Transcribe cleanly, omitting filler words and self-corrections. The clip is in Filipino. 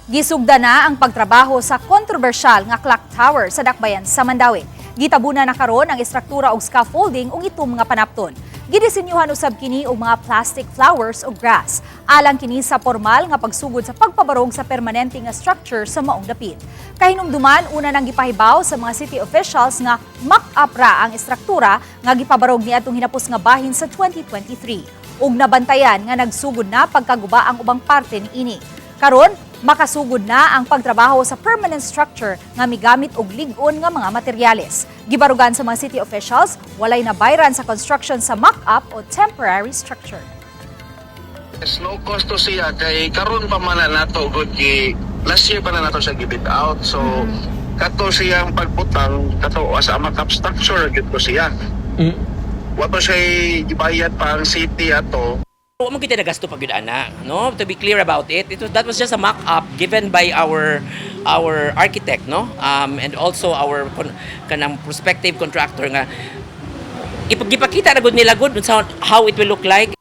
Gisugdan na ang pagtrabaho sa kontrobersyal nga clock tower sa dakbayan sa Mandaue. Gitabunan na karon ang istraktura og scaffolding ug itom nga panapton. Gidisenyuhan usab kini og mga plastic flowers o grass. Alang kini sa formal nga pagsugod sa pagpabarog sa permanente nga structure sa maong dapit. Kahinumduman una nang gipahibawo sa mga city officials nga mock-up ra ang istraktura nga gipabarog niadtong hinapos nga bahin sa 2023. Ug nabantayan nga nagsugod na pagkaguba ang ubang parte niini. Karon, makasugod na ang pagtrabaho sa permanent structure nga migamit og lig-on nga mga materyales. Gibarugan sa mga city officials, walay nabayran sa construction sa mock-up o temporary structure. Low cost to siya kay karon pa man na nato good last year pa na nato siya gibit out, so kato siyang pagputang kato as a mock-up structure gid ko siya. Wato siya gibayad pa ang city ato. Huwag mo kita nagasto pag yun, ana, no? To be clear about it, that was just a mock-up given by our architect, no? And also our kanang prospective contractor nga ipagipakita na good nila good how it will look like.